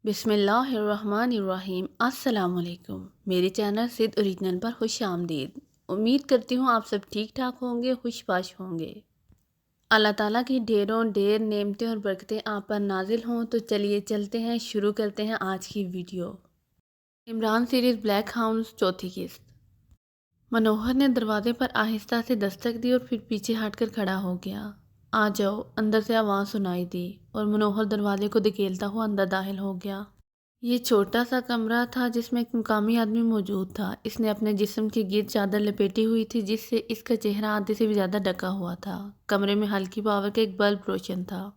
بسم اللہ الرحمن الرحیم۔ السلام علیکم، میرے چینل سدھ اوریجنل پر خوش آمدید۔ امید کرتی ہوں آپ سب ٹھیک ٹھاک ہوں گے، خوش باش ہوں گے۔ اللہ تعالیٰ کی ڈھیروں ڈھیر نعمتیں اور برکتیں آپ پر نازل ہوں۔ تو چلیے چلتے ہیں، شروع کرتے ہیں آج کی ویڈیو۔ عمران سیریز بلیک ہاؤنڈز چوتھی قسط۔ منوہر نے دروازے پر آہستہ سے دستک دی اور پھر پیچھے ہٹ کر کھڑا ہو گیا۔ آ جاؤ، اندر سے آواز سنائی دی اور منوہر دروازے کو دھکیلتا ہوا اندر داخل ہو گیا۔ یہ چھوٹا سا کمرہ تھا جس میں ایک مقامی آدمی موجود تھا۔ اس نے اپنے جسم کے گرد چادر لپیٹی ہوئی تھی جس سے اس کا چہرہ آدھے سے بھی زیادہ ڈھکا ہوا تھا۔ کمرے میں ہلکی پاور کا ایک بلب روشن تھا۔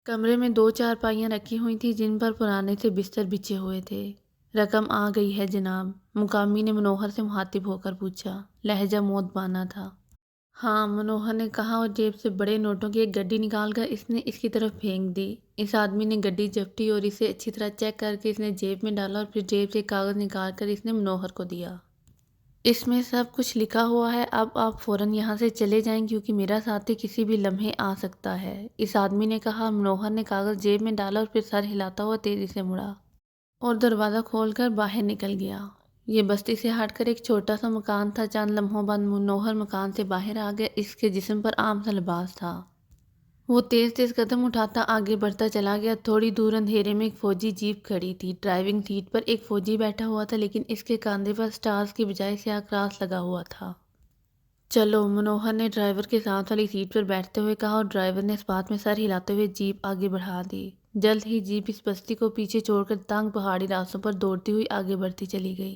کمرے میں 2 چارپائیاں رکھی ہوئی تھیں جن پر پرانے سے بستر بچھے ہوئے تھے۔ رقم آ گئی ہے جناب، مقامی نے منوہر سے مخاطب ہو کر پوچھا۔ لہجہ مودبانہ تھا۔ ہاں، منوہر نے کہا اور جیب سے بڑے نوٹوں کی ایک گڈی نکال کر اس نے اس کی طرف پھینک دی۔ اس آدمی نے گڈی جپٹی اور اسے اچھی طرح چیک کر کے اس نے جیب میں ڈالا اور پھر جیب سے ایک کاغذ نکال کر اس نے منوہر کو دیا۔ اس میں سب کچھ لکھا ہوا ہے، اب آپ فوراً یہاں سے چلے جائیں کیونکہ میرا ساتھی کسی بھی لمحے آ سکتا ہے، اس آدمی نے کہا۔ منوہر نے کاغذ جیب میں ڈالا اور پھر سر ہلاتا ہوا تیزی سے مڑا اور دروازہ کھول کر باہر نکل گیا۔ یہ بستی سے ہٹ کر ایک چھوٹا سا مکان تھا۔ چند لمحوں بعد منوہر مکان سے باہر آ گیا۔ اس کے جسم پر عام سا لباس تھا۔ وہ تیز تیز قدم اٹھاتا آگے بڑھتا چلا گیا۔ تھوڑی دور اندھیرے میں ایک فوجی جیپ کھڑی تھی۔ ڈرائیونگ سیٹ پر ایک فوجی بیٹھا ہوا تھا لیکن اس کے کاندھے پر سٹارز کی بجائے سیاہ کراس لگا ہوا تھا۔ چلو، منوہر نے ڈرائیور کے ساتھ والی سیٹ پر بیٹھتے ہوئے کہا اور ڈرائیور نے اس بات میں سر ہلاتے ہوئے جیپ آگے بڑھا دی۔ جلد ہی جیپ اس بستی کو پیچھے چھوڑ کر تنگ پہاڑی راستوں پر دوڑتی ہوئی آگے بڑھتی چلی گئی۔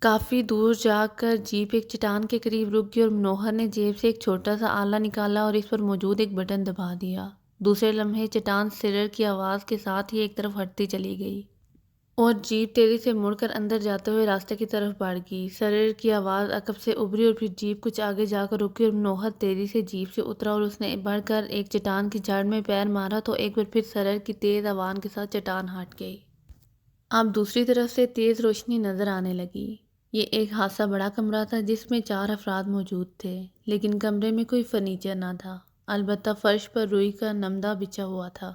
کافی دور جا کر جیپ ایک چٹان کے قریب رک گئی اور منوہر نے جیب سے ایک چھوٹا سا آلہ نکالا اور اس پر موجود ایک بٹن دبا دیا۔ دوسرے لمحے چٹان سرر کی آواز کے ساتھ ہی ایک طرف ہٹتی چلی گئی اور جیپ تیزی سے مڑ کر اندر جاتے ہوئے راستے کی طرف بڑھ گئی۔ سرر کی آواز عقب سے ابھری اور پھر جیپ کچھ آگے جا کر رکی اور منوہر تیزی سے جیپ سے اترا اور اس نے بڑھ کر ایک چٹان کی جڑ میں پیر مارا تو ایک بار پھر سرر کی تیز آواز کے ساتھ چٹان ہٹ گئی۔ اب دوسری طرف سے تیز روشنی نظر آنے لگی۔ یہ ایک خاصا بڑا کمرہ تھا جس میں 4 افراد موجود تھے، لیکن کمرے میں کوئی فرنیچر نہ تھا، البتہ فرش پر روئی کا نمدہ بچھا ہوا تھا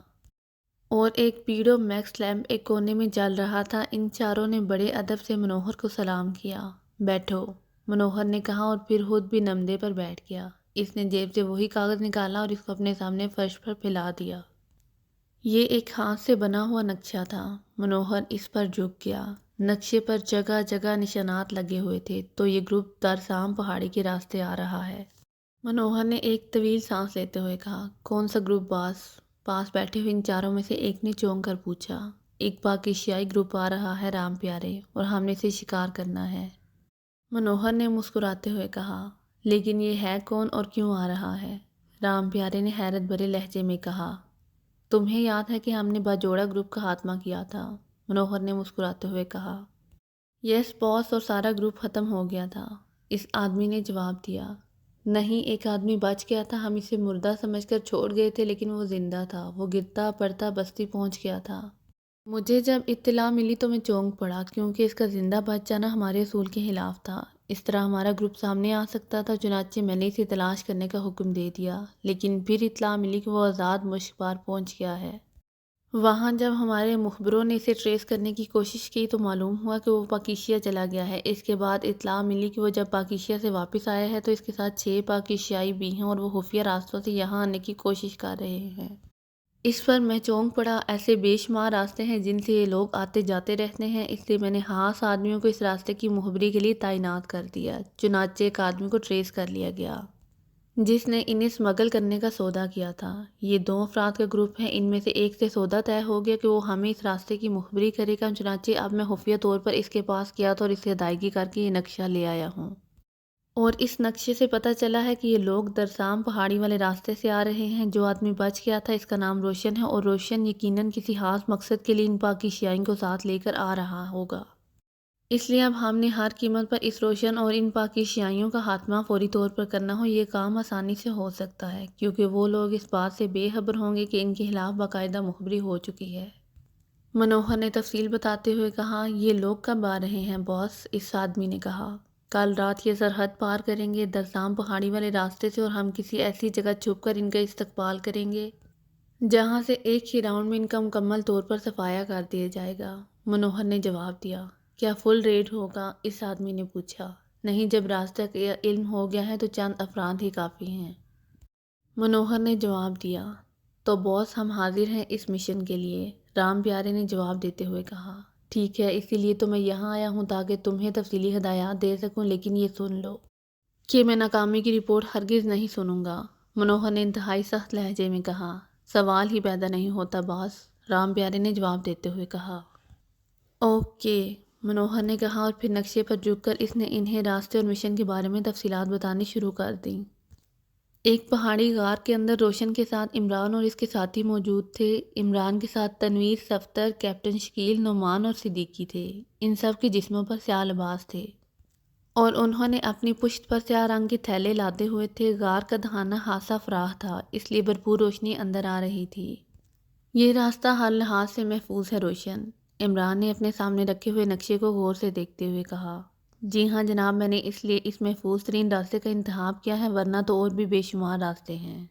اور ایک پیڈو میکس لیمپ ایک کونے میں جل رہا تھا۔ ان چاروں نے بڑے ادب سے منوہر کو سلام کیا۔ بیٹھو، منوہر نے کہا اور پھر خود بھی نمدے پر بیٹھ گیا۔ اس نے جیب سے وہی کاغذ نکالا اور اس کو اپنے سامنے فرش پر پھیلا دیا۔ یہ ایک ہاتھ سے بنا ہوا نقشہ تھا۔ منوہر اس پر جھک گیا۔ نقشے پر جگہ جگہ نشانات لگے ہوئے تھے۔ تو یہ گروپ درسام پہاڑی کے راستے آ رہا ہے، منوہر نے ایک طویل سانس لیتے ہوئے کہا۔ کون سا گروپ باس؟ پاس بیٹھے ہوئے ان چاروں میں سے ایک نے چونک کر پوچھا۔ ایک پاک ایشیائی گروپ آ رہا ہے رام پیارے، اور ہم نے اسے شکار کرنا ہے، منوہر نے مسکراتے ہوئے کہا۔ لیکن یہ ہے کون اور کیوں آ رہا ہے؟ رام پیارے نے حیرت بھرے لہجے میں کہا۔ تمہیں یاد ہے کہ ہم نے باجوڑا گروپ کا خاتمہ کیا تھا، منوہر نے مسکراتے ہوئے کہا۔ یس باس، اور سارا گروپ ختم ہو گیا تھا، اس آدمی نے جواب دیا۔ نہیں، ایک آدمی بچ گیا تھا، ہم اسے مردہ سمجھ کر چھوڑ گئے تھے لیکن وہ زندہ تھا، وہ گرتا پڑتا بستی پہنچ گیا تھا۔ مجھے جب اطلاع ملی تو میں چونک پڑا کیونکہ اس کا زندہ بچ جانا ہمارے اصول کے خلاف تھا۔ اس طرح ہمارا گروپ سامنے آ سکتا تھا، چنانچہ میں نے اسے تلاش کرنے کا حکم دے دیا، لیکن پھر اطلاع ملی کہ وہ آزاد مشق پار پہنچ گیا ہے۔ وہاں جب ہمارے مخبروں نے اسے ٹریس کرنے کی کوشش کی تو معلوم ہوا کہ وہ پاکیشیا چلا گیا ہے۔ اس کے بعد اطلاع ملی کہ وہ جب پاکیشیا سے واپس آیا ہے تو اس کے ساتھ 6 پاکیشیائی بھی ہیں اور وہ خفیہ راستوں سے یہاں آنے کی کوشش کر رہے ہیں۔ اس پر میں چونک پڑا۔ ایسے بے شمار راستے ہیں جن سے یہ لوگ آتے جاتے رہتے ہیں، اس لیے میں نے خاص آدمیوں کو اس راستے کی مخبری کے لیے تعینات کر دیا۔ چنانچہ ایک آدمی کو ٹریس کر لیا گیا جس نے انہیں اسمگل کرنے کا سودا کیا تھا۔ یہ 2 افراد کا گروپ ہے، ان میں سے ایک سے سودا طے ہو گیا کہ وہ ہمیں اس راستے کی مخبری کرے گا، چنانچہ اب میں خفیہ طور پر اس کے پاس گیا تھا اور اس سے ادائیگی کر کے یہ نقشہ لے آیا ہوں، اور اس نقشے سے پتہ چلا ہے کہ یہ لوگ درسام پہاڑی والے راستے سے آ رہے ہیں۔ جو آدمی بچ گیا تھا اس کا نام روشن ہے اور روشن یقیناً کسی خاص مقصد کے لیے ان پاکیشیائیوں کو ساتھ لے کر آ رہا ہوگا۔ اس لیے اب ہم نے ہر قیمت پر اس روشن اور ان پاکیشیائیوں کا خاتمہ فوری طور پر کرنا ہو۔ یہ کام آسانی سے ہو سکتا ہے کیونکہ وہ لوگ اس بات سے بے خبر ہوں گے کہ ان کے خلاف باقاعدہ مخبری ہو چکی ہے، منوہر نے تفصیل بتاتے ہوئے کہا۔ یہ لوگ کب آ رہے ہیں باس؟ اس آدمی نے کہا۔ کل رات یہ سرحد پار کریں گے درسام پہاڑی والے راستے سے، اور ہم کسی ایسی جگہ چھپ کر ان کا استقبال کریں گے جہاں سے ایک ہی راؤنڈ میں ان کا مکمل طور پر صفایا کر دیا جائے گا۔ منوہر نے جواب دیا۔ کیا فل ریٹ ہوگا؟ اس آدمی نے پوچھا۔ نہیں، جب راستہ کا علم ہو گیا ہے تو چند افراد ہی کافی ہیں، منوہر نے جواب دیا۔ تو باس، ہم حاضر ہیں اس مشن کے لیے، رام پیارے نے جواب دیتے ہوئے کہا۔ ٹھیک ہے، اسی لیے تو میں یہاں آیا ہوں تاکہ تمہیں تفصیلی ہدایات دے سکوں، لیکن یہ سن لو کہ میں ناکامی کی رپورٹ ہرگز نہیں سنوں گا، منوہر نے انتہائی سخت لہجے میں کہا۔ سوال ہی پیدا نہیں ہوتا باس، رام پیارے نے جواب دیتے ہوئے کہا۔ اوکے، منوہر نے کہا، اور پھر نقشے پر جھک کر اس نے انہیں راستے اور مشن کے بارے میں تفصیلات بتانی شروع کر دیں۔ ایک پہاڑی غار کے اندر روشن کے ساتھ عمران اور اس کے ساتھی موجود تھے۔ عمران کے ساتھ تنویر، صفدر، کیپٹن شکیل، نعمان اور صدیقی تھے۔ ان سب کے جسموں پر سیاہ لباس تھے اور انہوں نے اپنی پشت پر سیاہ رنگ کے تھیلے لادے ہوئے تھے۔ غار کا دہانہ خاصا فراخ تھا، اس لیے بھرپور روشنی اندر آ رہی تھی۔ یہ راستہ ہر لحاظ سے محفوظ ہے روشن، عمران نے اپنے سامنے رکھے ہوئے نقشے کو غور سے دیکھتے ہوئے کہا۔ جی ہاں جناب، میں نے اس لیے اس محفوظ ترین راستے کا انتخاب کیا ہے، ورنہ تو اور بھی بے شمار راستے ہیں۔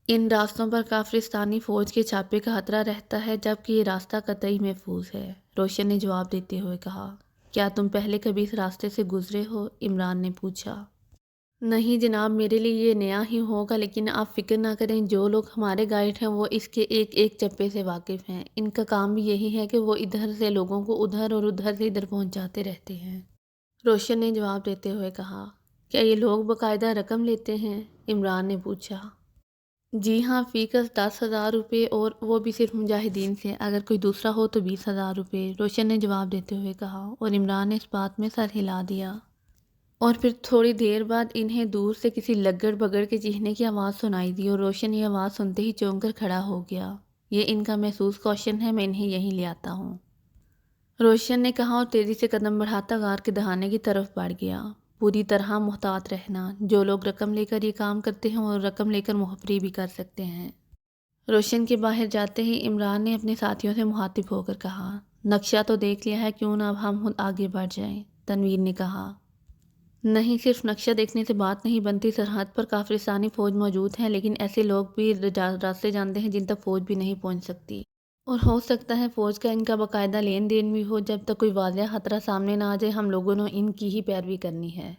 ان راستوں پر کافرستانی فوج کے چھاپے کا خطرہ رہتا ہے، جبکہ یہ راستہ قطعی محفوظ ہے، روشن نے جواب دیتے ہوئے کہا۔ کیا تم پہلے کبھی اس راستے سے گزرے ہو؟ عمران نے پوچھا۔ نہیں جناب، میرے لیے یہ نیا ہی ہوگا، لیکن آپ فکر نہ کریں، جو لوگ ہمارے گائیڈ ہیں وہ اس کے ایک ایک چپے سے واقف ہیں۔ ان کا کام بھی یہی ہے کہ وہ ادھر سے لوگوں کو ادھر اور ادھر سے ادھر پہنچاتے رہتے ہیں، روشن نے جواب دیتے ہوئے کہا۔ کیا یہ لوگ باقاعدہ رقم لیتے ہیں؟ عمران نے پوچھا۔ جی ہاں، فی کس 10,000 روپے، اور وہ بھی صرف مجاہدین سے، اگر کوئی دوسرا ہو تو 20,000 روپے، روشن نے جواب دیتے ہوئے کہا، اور عمران نے اس بات میں سر ہلا دیا۔ اور پھر تھوڑی دیر بعد انہیں دور سے کسی لگڑ بگڑ کے چیخنے کی آواز سنائی دی، اور روشن یہ آواز سنتے ہی چونک کر کھڑا ہو گیا۔ یہ ان کا محسوس کوشچن ہے، میں انہیں یہیں لے آتا ہوں، روشن نے کہا، اور تیزی سے قدم بڑھاتا غار کے دہانے کی طرف بڑھ گیا۔ پوری طرح محتاط رہنا، جو لوگ رقم لے کر یہ کام کرتے ہیں وہ رقم لے کر مخبری بھی کر سکتے ہیں، روشن کے باہر جاتے ہی عمران نے اپنے ساتھیوں سے مخاطب ہو کر کہا۔ نقشہ تو دیکھ لیا ہے، کیوں نہ اب ہم خود آگے بڑھ جائیں، تنویر نے کہا۔ نہیں، صرف نقشہ دیکھنے سے بات نہیں بنتی، سرحد پر کافرستانی فوج موجود ہے، لیکن ایسے لوگ بھی راستے جانتے ہیں جن تک فوج بھی نہیں پہنچ سکتی، اور ہو سکتا ہے فوج کا ان کا باقاعدہ لین دین بھی ہو۔ جب تک کوئی واضح خطرہ سامنے نہ آ جائے، ہم لوگوں نے ان کی ہی پیروی کرنی ہے،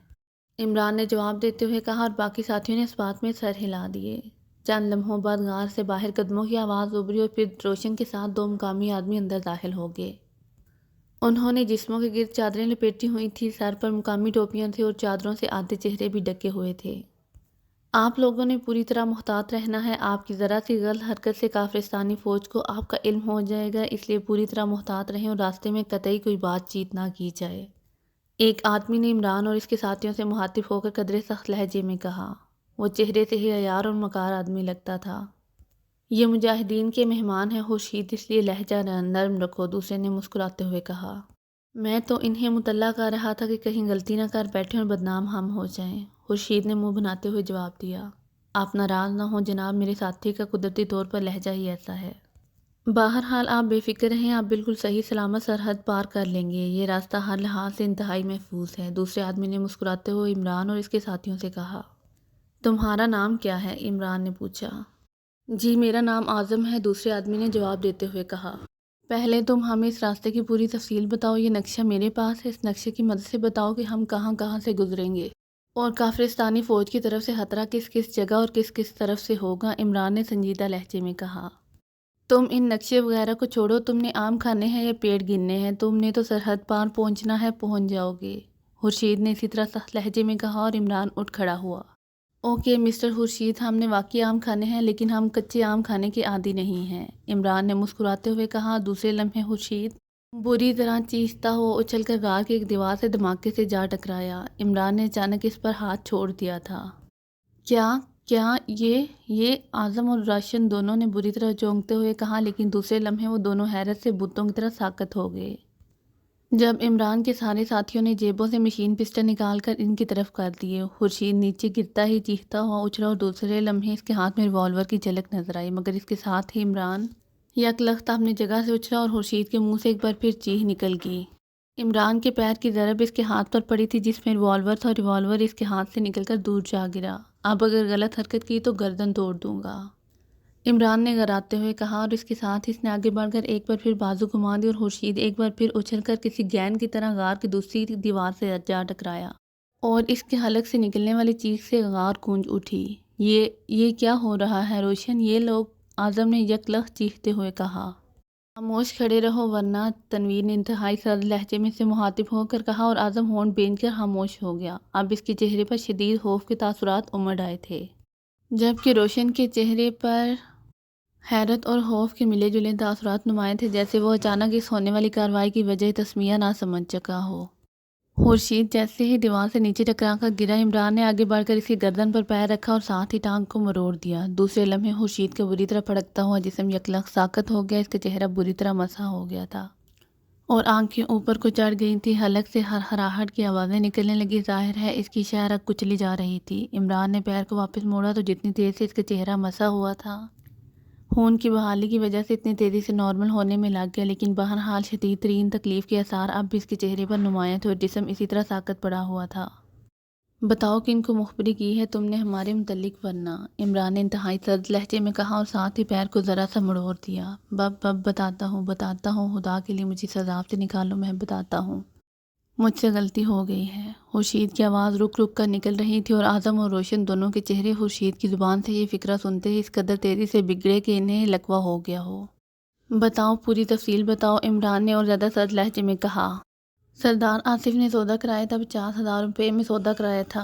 عمران نے جواب دیتے ہوئے کہا، اور باقی ساتھیوں نے اس بات میں سر ہلا دیے۔ چند لمحوں بعد غار سے باہر قدموں کی آواز ابھری، اور پھر روشن کے ساتھ دو مقامی آدمی اندر داخل ہو گئے۔ انہوں نے جسموں کے گرد چادریں لپیٹی ہوئی تھیں، سر پر مقامی ٹوپیاں تھیں، اور چادروں سے آدھے چہرے بھی ڈھکے ہوئے تھے۔ آپ لوگوں نے پوری طرح محتاط رہنا ہے، آپ کی ذرا سی غلط حرکت سے کافرستانی فوج کو آپ کا علم ہو جائے گا، اس لیے پوری طرح محتاط رہیں اور راستے میں قطعی کوئی بات چیت نہ کی جائے، ایک آدمی نے عمران اور اس کے ساتھیوں سے مخاطب ہو کر قدرے سخت لہجے میں کہا۔ وہ چہرے سے ہی عیار اور مکار آدمی لگتا تھا۔ یہ مجاہدین کے مہمان ہیں خورشید، اس لیے لہجہ نرم رکھو، دوسرے نے مسکراتے ہوئے کہا۔ میں تو انہیں مطلع کر رہا تھا کہ کہیں غلطی نہ کر بیٹھیں اور بدنام ہم ہو جائیں، خورشید نے منہ بناتے ہوئے جواب دیا۔ آپ ناراض نہ ہوں جناب، میرے ساتھی کا قدرتی طور پر لہجہ ہی ایسا ہے۔ بہرحال آپ بے فکر رہیں، آپ بالکل صحیح سلامت سرحد پار کر لیں گے، یہ راستہ ہر لحاظ سے انتہائی محفوظ ہے، دوسرے آدمی نے مسکراتے ہوئے عمران اور اس کے ساتھیوں سے کہا۔ تمہارا نام کیا ہے؟ عمران نے پوچھا۔ جی میرا نام اعظم ہے، دوسرے آدمی نے جواب دیتے ہوئے کہا۔ پہلے تم ہمیں اس راستے کی پوری تفصیل بتاؤ، یہ نقشہ میرے پاس ہے، اس نقشے کی مدد سے بتاؤ کہ ہم کہاں کہاں سے گزریں گے، اور کافرستانی فوج کی طرف سے خطرہ کس کس جگہ اور کس کس طرف سے ہوگا، عمران نے سنجیدہ لہجے میں کہا۔ تم ان نقشے وغیرہ کو چھوڑو، تم نے آم کھانے ہیں یا پیڑ گننے ہیں، تم نے تو سرحد پار پہنچنا ہے، پہنچ جاؤ گے، خورشید نے اسی طرح سخت لہجے میں کہا، اور عمران اٹھ کھڑا ہوا۔ اوکے مسٹر خورشید، ہم نے واقعی آم کھانے ہیں، لیکن ہم کچے آم کھانے کے عادی نہیں ہیں، عمران نے مسکراتے ہوئے کہا۔ دوسرے لمحے خورشید بری طرح چیختا ہوا اچھل کر غار کی ایک دیوار سے دھماکے سے جا ٹکرایا۔ عمران نے اچانک اس پر ہاتھ چھوڑ دیا تھا۔ کیا یہ اعظم اور روشن دونوں نے بری طرح چونکتے ہوئے کہا، لیکن دوسرے لمحے وہ دونوں حیرت سے بتوں کی طرح ساکت ہو گئے۔ جب عمران کے سارے ساتھیوں نے جیبوں سے مشین پسٹل نکال کر ان کی طرف کر دیے، خورشید نیچے گرتا ہی چیختا ہوا اچھلا، اور دوسرے لمحے اس کے ہاتھ میں ریوالور کی جھلک نظر آئی، مگر اس کے ساتھ ہی عمران یکلخت اپنی جگہ سے اچھلا، اور خورشید کے منہ سے ایک بار پھر چیخ نکل گئی۔ عمران کے پیر کی ضرب اس کے ہاتھ پر پڑی تھی جس میں ریوالور تھا، اور ریوالور اس کے ہاتھ سے نکل کر دور جا گرا۔ اب اگر غلط حرکت کی تو گردن توڑ دوں گا، عمران نے غراتے ہوئے کہا، اور اس کے ساتھ اس نے آگے بڑھ کر ایک بار پھر بازو گھما دی اور خورشید ایک بار پھر اچھل کر کسی گیند کی طرح غار کی دوسری دیوار سے جا ٹکرایا اور اس کے حلق سے نکلنے والی چیخ سے غار گونج اٹھی۔ یہ کیا ہو رہا ہے روشن؟ یہ لوگ، اعظم نے یک لخت چیختے ہوئے کہا۔ خاموش کھڑے رہو ورنہ، تنویر نے انتہائی سرد لہجے میں سے مخاطب ہو کر کہا، اور اعظم ہونٹ بھینج کر خاموش ہو گیا۔ اب اس کے چہرے پر شدید خوف کے تاثرات امڈ آئے تھے، جبکہ روشن کے چہرے پر حیرت اور خوف کے ملے جلے تاثرات نمایاں تھے، جیسے وہ اچانک اس ہونے والی کارروائی کی وجہ تسمیہ نہ سمجھ چکا ہو۔ خورشید جیسے ہی دیوار سے نیچے ٹکرا کر گرا، عمران نے آگے بڑھ کر اس کی گردن پر پیر رکھا اور ساتھ ہی ٹانگ کو مروڑ دیا۔ دوسرے لمحے خورشید کا بری طرح پھڑکتا ہوا جسم یکلخت ساکت ہو گیا، اس کا چہرہ بری طرح مسح ہو گیا تھا اور آنکھیں اوپر کو چڑھ گئی تھی، حلق سے ہرہراہٹ کی آوازیں نکلنے لگی، ظاہر ہے اس کی شہ رگ کچلی جا رہی تھی۔ عمران نے پیر کو واپس موڑا تو جتنی تیز سے اس کا چہرہ مسح ہوا تھا، خون کی بحالی کی وجہ سے اتنی تیزی سے نارمل ہونے میں لگ گیا، لیکن بہرحال شدید ترین تکلیف کے آثار اب بھی اس کے چہرے پر نمایاں تھے اور جسم اسی طرح ساکت پڑا ہوا تھا۔ بتاؤ کن کو مخبری کی ہے تم نے ہمارے متعلق ورنہ، عمران نے انتہائی سرد لہجے میں کہا اور ساتھ ہی پیر کو ذرا سا مڑوڑ دیا۔ بب بتاتا ہوں، خدا کے لیے مجھے سزا سے نکالو، میں بتاتا ہوں، مجھ سے غلطی ہو گئی ہے۔ خورشید کی آواز رک رک کر نکل رہی تھی اور اعظم اور روشن دونوں کے چہرے خورشید کی زبان سے یہ فقرہ سنتے ہی اس قدر تیزی سے بگڑے کہ انہیں لقوہ ہو گیا ہو۔ بتاؤ، پوری تفصیل بتاؤ، عمران نے اور زیادہ سرد لہجے میں کہا۔ سردار آصف نے سودا کرایا تھا، 50,000 روپے میں سودا کرایا تھا۔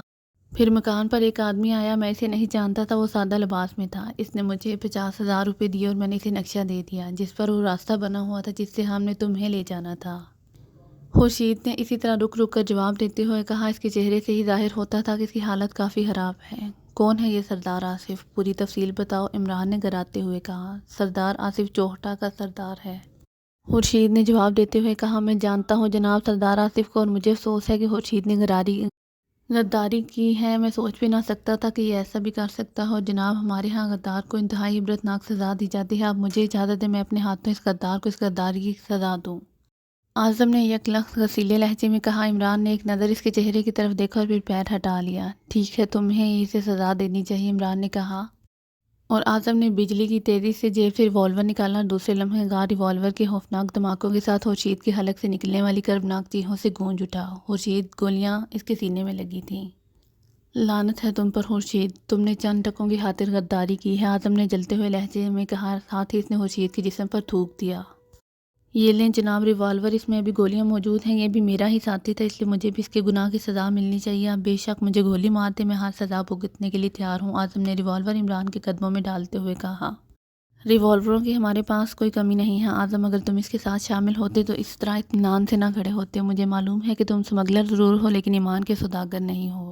پھر مکان پر ایک آدمی آیا، میں اسے نہیں جانتا تھا، وہ سادہ لباس میں تھا۔ اس نے مجھے 50,000 روپے دیے اور میں نے اسے نقشہ دے دیا جس پر وہ راستہ بنا ہوا تھا جس سے ہم نے تمہیں لے جانا تھا۔ خورشید نے اسی طرح رک رک کر جواب دیتے ہوئے کہا، اس کے چہرے سے ہی ظاہر ہوتا تھا کہ اس کی حالت کافی خراب ہے۔ کون ہے یہ سردار آصف؟ پوری تفصیل بتاؤ، عمران نے گراتے ہوئے کہا۔ سردار آصف چوہٹا کا سردار ہے، خورشید نے جواب دیتے ہوئے کہا۔ میں جانتا ہوں جناب سردار آصف کو، اور مجھے افسوس ہے کہ خورشید نے غداری کی ہے۔ میں سوچ بھی نہ سکتا تھا کہ یہ ایسا بھی کر سکتا ہو۔ جناب، ہمارے ہاں غدار کو انتہائی عبرتناک سزا دی جاتی ہے۔ اب مجھے اجازت دیں میں اپنے ہاتھوں اس غدار کو اس غداری کی سزا دوں، اعظم نے یک لخت غصیلے لہجے میں کہا۔ عمران نے ایک نظر اس کے چہرے کی طرف دیکھا اور پھر پیر ہٹا لیا۔ ٹھیک ہے، تمہیں اسے سزا دینی چاہیے، عمران نے کہا، اور اعظم نے بجلی کی تیزی سے جیب سے ریوالور نکالا اور دوسرے لمحے غار ریوالور کے خوفناک دھماکوں کے ساتھ خورشید کے حلق سے نکلنے والی کربناک چیخوں سے گونج اٹھا۔ خورشید، گولیاں اس کے سینے میں لگی تھیں۔ لعنت ہے تم پر خورشید، تم نے چند ٹکوں کی خاطر غداری کی ہے، اعظم نے جلتے ہوئے لہجے میں کہا، ساتھ ہی اس نے خورشید کے جسم پر تھوک دیا۔ یہ لیں جناب ریوالور، اس میں ابھی گولیاں موجود ہیں، یہ بھی میرا ہی ساتھی تھا، اس لیے مجھے بھی اس کے گناہ کی سزا ملنی چاہیے۔ اب بے شک مجھے گولی مار دے، میں ہر سزا بھگتنے کے لیے تیار ہوں، اعظم نے ریوالور عمران کے قدموں میں ڈالتے ہوئے کہا۔ ریوالوروں کی ہمارے پاس کوئی کمی نہیں ہے اعظم، اگر تم اس کے ساتھ شامل ہوتے تو اس طرح اطمینان سے نہ کھڑے ہوتے۔ مجھے معلوم ہے کہ تم سمگلر ضرور ہو لیکن ایمان کے سوداگر نہیں ہو،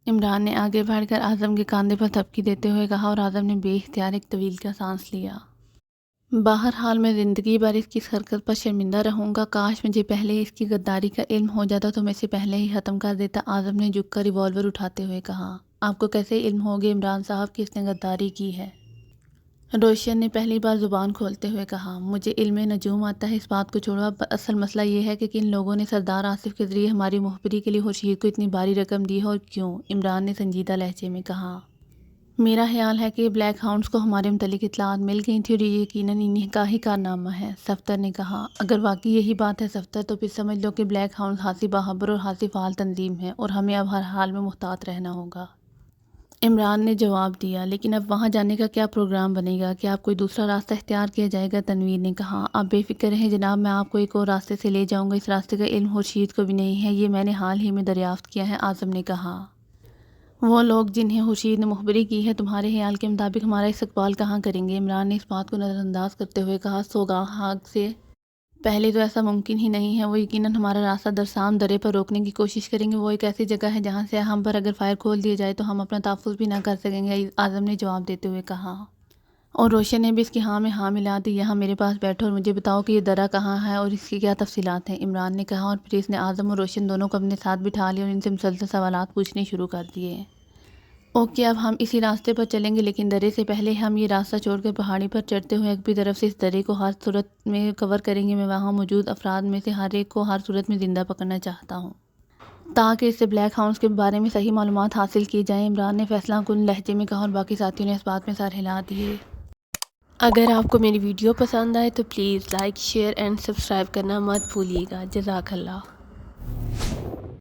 عمران نے آگے بڑھ کر اعظم کے کاندھے پر تھپکی دیتے ہوئے کہا، اور اعظم نے بے اختیار ایک طویل کا سانس لیا۔ بہرحال میں زندگی بھر اس کی اس حرکت پر شرمندہ رہوں گا، کاش مجھے پہلے اس کی غداری کا علم ہو جاتا تو میں اسے پہلے ہی ختم کر دیتا، اعظم نے جھک کر ریوالور اٹھاتے ہوئے کہا۔ آپ کو کیسے علم ہوگا عمران صاحب کہ اس نے غداری کی ہے؟ روشن نے پہلی بار زبان کھولتے ہوئے کہا۔ مجھے علم نجوم آتا ہے، اس بات کو چھوڑو، اب اصل مسئلہ یہ ہے کہ کن لوگوں نے سردار آصف کے ذریعے ہماری مخبری کے لیے خورشید کو اتنی باری رقم دی ہے اور کیوں، عمران نے سنجیدہ لہجے میں کہا۔ میرا خیال ہے کہ بلیک ہاؤنڈز کو ہمارے متعلق اطلاعات مل گئی تھی اور یہ یقیناً انہیں کا ہی کارنامہ ہے، صفدر نے کہا۔ اگر واقعی یہی بات ہے صفدر، تو پھر سمجھ لو کہ بلیک ہاؤنڈز خاصی باخبر اور خاصی فعال تنظیم ہے اور ہمیں اب ہر حال میں محتاط رہنا ہوگا، عمران نے جواب دیا۔ لیکن اب وہاں جانے کا کیا پروگرام بنے گا؟ کیا اب کوئی دوسرا راستہ اختیار کیا جائے گا؟ تنویر نے کہا۔ آپ بے فکر رہیں جناب، میں آپ کو ایک اور راستے سے لے جاؤں گا، اس راستے کا علم خورشید کو بھی نہیں ہے، یہ میں نے حال ہی میں دریافت کیا ہے، اعظم نے کہا۔ وہ لوگ جنہیں خورشید نے مخبری کی ہے تمہارے خیال کے مطابق ہمارا استقبال کہاں کریں گے؟ عمران نے اس بات کو نظر انداز کرتے ہوئے کہا۔ سوگاگ سے پہلے تو ایسا ممکن ہی نہیں ہے، وہ یقیناً ہمارا راستہ درسام درے پر روکنے کی کوشش کریں گے، وہ ایک ایسی جگہ ہے جہاں سے ہم پر اگر فائر کھول دیا جائے تو ہم اپنا تحفظ بھی نہ کر سکیں گے، اعظم نے جواب دیتے ہوئے کہا۔ اور روشن نے بھی اس کی ہاں میں ہاں ملا دی۔ یہاں میرے پاس بیٹھو اور مجھے بتاؤ کہ یہ درہ کہاں ہے اور اس کی کیا تفصیلات ہیں، عمران نے کہا، اور پھر اس نے اعظم اور روشن دونوں کو اپنے ساتھ بٹھا لیا اور ان سے مسلسل سوالات پوچھنے شروع کر دیے۔ اوکے، اب ہم اسی راستے پر چلیں گے، لیکن درے سے پہلے ہم یہ راستہ چھوڑ کر پہاڑی پر چڑھتے ہوئے اگلی طرف سے اس درے کو ہر صورت میں کور کریں گے۔ میں وہاں موجود افراد میں سے ہر ایک کو ہر صورت میں زندہ پکڑنا چاہتا ہوں تاکہ اس سے بلیک ہاؤنڈز کے بارے میں صحیح معلومات حاصل کی جائیں، عمران نے فیصلہ کن لہجے میں کہا، اور باقی ساتھیوں نے اس بات میں سر ہلا دیے۔ اگر آپ کو میری ویڈیو پسند آئے تو please like share and subscribe کرنا مت بھولیے گا۔ جزاک اللہ۔